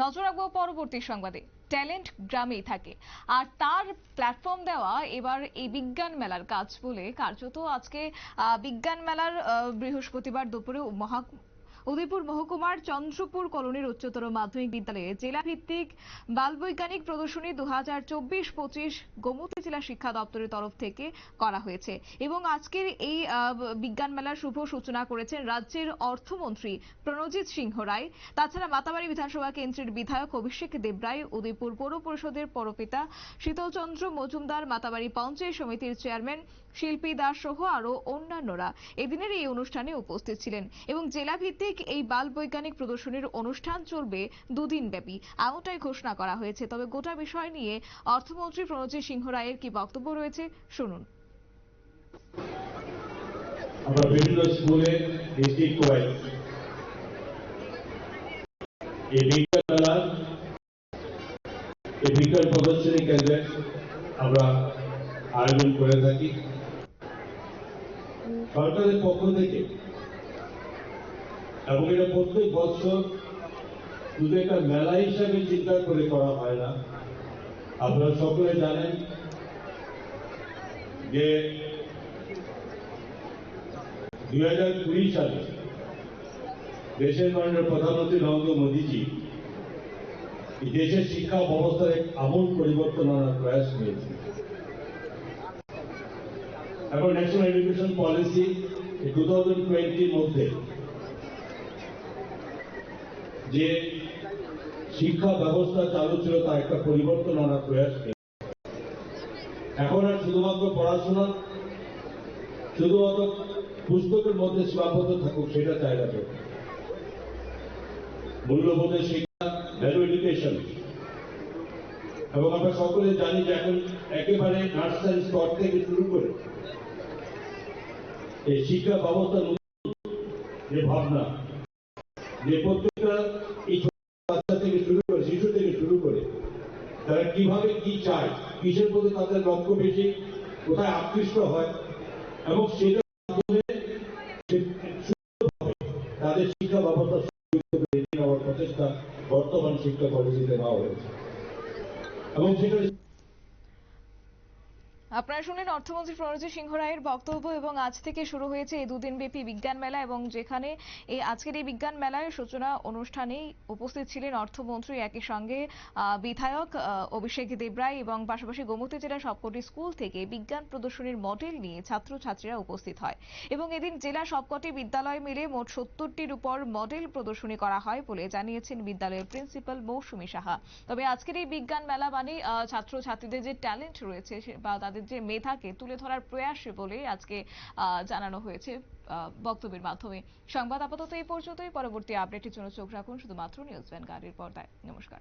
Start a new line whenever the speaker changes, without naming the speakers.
নজর রাখবো পরবর্তী সংবাদে। ট্যালেন্ট গ্রামেই থাকে, আর তার প্ল্যাটফর্ম দেওয়া এবার এই বিজ্ঞান মেলার কাজ বলে কার্যত আজকে বিজ্ঞান মেলার বৃহস্পতিবার দুপুরে উদয়পুর মহকুমার চন্দ্রপুর কলোনির উচ্চতর মাধ্যমিক বিদ্যালয়ে জেলাভিত্তিক বালবৈজ্ঞানিক প্রদর্শনী 2024-25 গোমতী জেলা শিক্ষা দপ্তরের তরফ থেকে করা হয়েছে এবং আজকের এই বিজ্ঞান মেলার শুভ সূচনা করেছেন রাজ্যের অর্থমন্ত্রী প্রণজিৎ সিংহ রায়। তাছাড়া মাতাবাড়ি বিধানসভা কেন্দ্রের বিধায়ক অভিষেক দেবরায়, উদয়পুর পৌর পরিষদের পৌরপিতা শীতলচন্দ্র মজুমদার, মাতাবাড়ি পঞ্চায়েত সমিতির চেয়ারম্যান শিল্পী দাস সহ আরো অন্যান্যরা এদিনের এই অনুষ্ঠানে উপস্থিত ছিলেন এবং জেলাভিত্তিক এই বাল বৈজ্ঞানিক প্রদর্শনীর অনুষ্ঠান চলবে দুদিন ব্যাপী, এমনটাই ঘোষণা করা হয়েছে। তবে গোটা বিষয় নিয়ে অর্থমন্ত্রী প্রণজিৎ সিংহ রায়ের কি বক্তব্য রয়েছে শুনুন।
আমরা বিভিন্ন স্কুলে ডিস্ট্রিক্ট ওয়াইজ এই বিজ্ঞান মেলা, এই বিজ্ঞান প্রদর্শনী কেন্দ্রে আমরা আয়োজন করে থাকি। সরকারের পক্ষ থেকে এবং এটা প্রত্যেক বছর শুধু একটা মেলা হিসাবে চিন্তা করে করা হয় না। আপনারা সকলে জানেন যে 2020 সালে দেশের মাননীয় প্রধানমন্ত্রী নরেন্দ্র মোদীজি দেশের শিক্ষা ব্যবস্থার এক আমূল পরিবর্তন আনার প্রয়াস নিয়েছে এবং ন্যাশনাল এডুকেশন পলিসি 2020 মধ্যে যে শিক্ষা ব্যবস্থা চালু ছিল তা একটা পরিবর্তন আনার প্রয়াস নিয়েছে। এখন আর শুধুমাত্র পড়াশোনা শুধুমাত্র পুস্তকের মধ্যে সীমাবদ্ধ থাকুক সেটা চাই না। মূল্যবোধের শিক্ষা, ভ্যালু এডুকেশন, এবং আমরা সকলে জানি যে এখন একেবারে নার্সারি স্তর থেকে শুরু করে এই শিক্ষা ব্যবস্থার যে ভাবনা, যে প্রত্যেকটা এই বাচ্চা থেকে শুরু করে, শিশু থেকে শুরু করে তারা কিভাবে কি চায়, কিসের প্রতি তাদের লক্ষ্য বেশি, কোথায় আকৃষ্ট হয় এবং সেটা তাদের শিক্ষা ব্যবস্থা নেওয়ার প্রচেষ্টা বর্তমান শিক্ষা পলিসিতে নেওয়া হয়েছে এবং সেটা
আপনারা শুনলেন অর্থমন্ত্রী প্রণজিৎ সিংহ রায়ের বক্তব্য এবং আজ থেকে শুরু হয়েছে এই দুদিন ব্যাপী বিজ্ঞান মেলা এবং যেখানে এই আজকের এই বিজ্ঞান মেলায় সূচনা অনুষ্ঠানেই উপস্থিত ছিলেন অর্থমন্ত্রী, একই সঙ্গে বিধায়ক অভিষেক দেবরায় এবং পাশাপাশি গোমতী জেলার সবকটি স্কুল থেকে বিজ্ঞান প্রদর্শনীর মডেল নিয়ে ছাত্রছাত্রীরা উপস্থিত হয় এবং এদিন জেলা সবকটি বিদ্যালয় মিলে মোট 70টির উপর মডেল প্রদর্শনী করা হয় বলে জানিয়েছেন বিদ্যালয়ের প্রিন্সিপাল মৌসুমী সাহা। তবে আজকের এই বিজ্ঞান মেলা মানে ছাত্রছাত্রীদের যে ট্যালেন্ট রয়েছে বা তাদের যে মেধাকে তুলে ধরার প্রয়াস বলে আজকে জানানো হয়েছে বক্তব্যের মাধ্যমে। সংবাদ আপাতত এই পর্যন্তই। পরবর্তী আপডেটের জন্য চোখ রাখুন শুধুমাত্র নিউজ ভ্যানগার্ডের পর্দায়। নমস্কার।